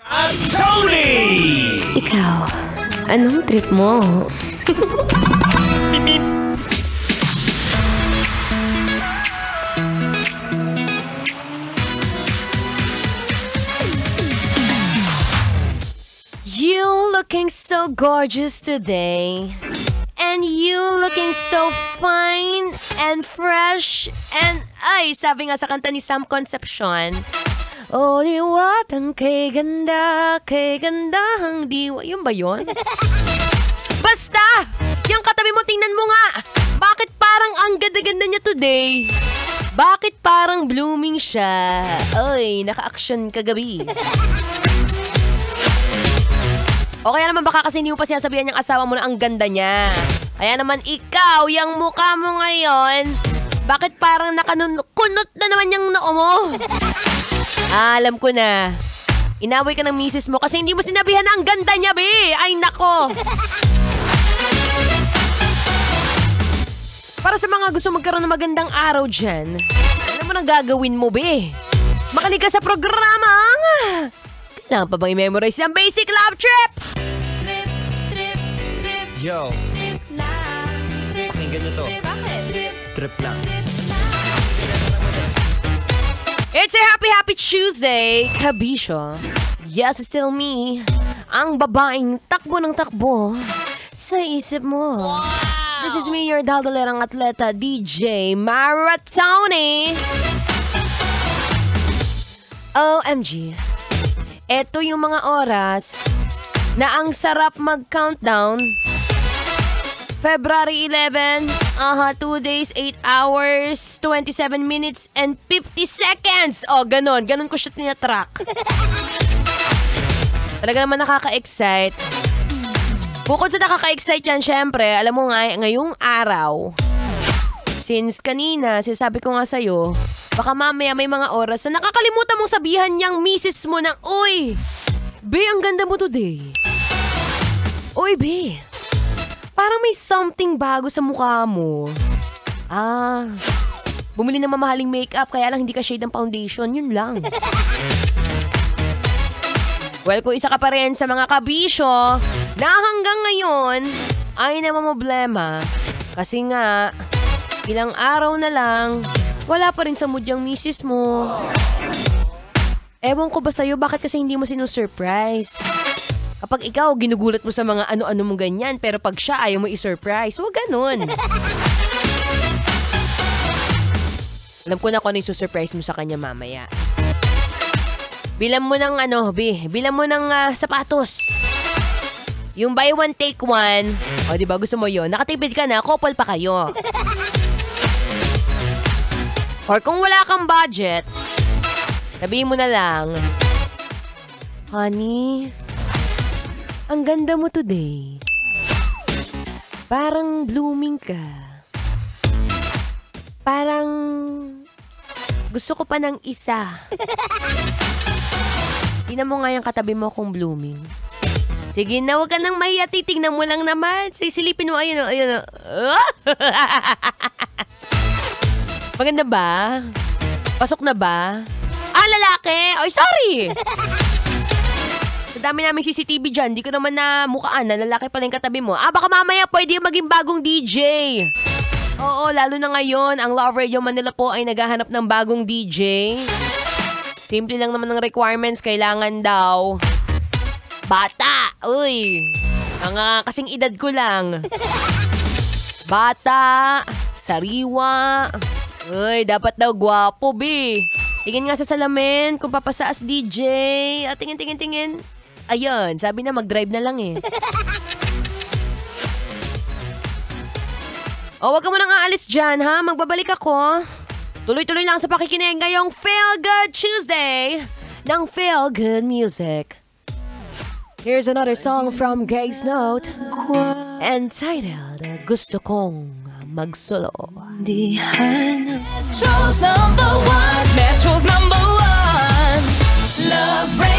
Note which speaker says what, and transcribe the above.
Speaker 1: Tony!
Speaker 2: Ikaw, anong trip mo? You looking so gorgeous today. And you looking so fine and fresh and ay, sabi nga sa kanta ni Sam Concepcion, o liwatang kay gandahang diwa. Yun ba yun? Basta! Yung katabi mo, tingnan mo nga! Bakit parang ang ganda-ganda niya today? Bakit parang blooming siya? Ay, naka-action kagabi. O kaya naman baka kasi hindi mo pa sinasabihan niyang asawa mo na ang ganda niya. Kaya naman ikaw, yung mukha mo ngayon, bakit parang nakunot na naman yung noo mo? Alam ko na. Inaway ka ng misis mo kasi hindi mo sinabihan na ang ganda niya, be. Ay, nako. Para sa mga gusto magkaroon ng magandang araw dyan, ano mo nang gagawin mo, be? Makinig ka sa programang... Kailangan pa bang i-memorize yung Basic Love Trip?
Speaker 1: Yo, pakinggan nyo to. Trip lang.
Speaker 2: It's a happy Tuesday, Kabisyo. Yes, it's still me. Ang babaeng takbo ng takbo sa isip mo. Wow. This is me, your daldalerang atleta, DJ Maratoni. OMG. Ito yung mga oras na ang sarap mag-countdown. February 11, 2 days, 8 hours, 27 minutes, and 50 seconds. O, ganon ko siya tinatrack. Talaga naman nakaka-excite. Bukod sa nakaka-excite yan, syempre, alam mo nga, ngayong araw, since kanina, sinasabi ko nga sa'yo, baka mamaya may mga oras na nakakalimutan mong sabihan niyang misis mo ng, uy, be, ang ganda mo today. Uy, be, parang may something bago sa mukha mo. Bumili ng mamahaling makeup, kaya lang hindi ka shade ng foundation, yun lang. Well, kung isa ka pa rin sa mga kabisyo na hanggang ngayon ay namamblema kasi nga, ilang araw na lang, wala pa rin sa mood yung misis mo. Ewan ko ba sa'yo, bakit kasi hindi mo sinusurprise? Kapag ikaw, ginugulat mo sa mga ano-ano mo ganyan, pero pag siya, ayaw mo i-surprise. Huwag ganun. Alam ko na kung ano i-surprise mo sa kanya mamaya. Bilang mo ng bilang mo ng sapatos. Yung buy one, take one. O, diba, gusto mo yun? Nakatipid ka na, couple pa kayo. Or kung wala kang budget, sabihin mo na lang, honey, ang ganda mo today. Parang blooming ka. Parang gusto ko pa ng isa. Tingnan mo nga yung katabi mo kung blooming. Sige na, huwag ka nang mahiya. Titignan mo lang naman. Sisilipin mo, ayun. Maganda ba? Pasok na ba? Lalaki! Ay, sorry! Sa dami namin CCTV dyan, di ko naman na mukhaan na lalaki pala yung katabi mo. Baka mamaya pwede maging bagong DJ. Oo, lalo na ngayon, ang Love Radio Manila po ay naghahanap ng bagong DJ. Simple lang naman ng requirements, kailangan daw bata. Uy, ang kasing edad ko lang. Bata, sariwa. Uy, dapat daw gwapo, be. Tingin nga sa salamin kung papasaas DJ. Tingin. Ayun, sabi na mag-drive na lang eh. O, wag ka mo nang aalis dyan, ha? Magbabalik ako. Tuloy-tuloy lang sa pakikinig ngayong Feel Good Tuesday ng Feel Good Music. Here's another song from Grace Note entitled Gusto Kong Magsolo.
Speaker 3: Metro's number one, Love Radio.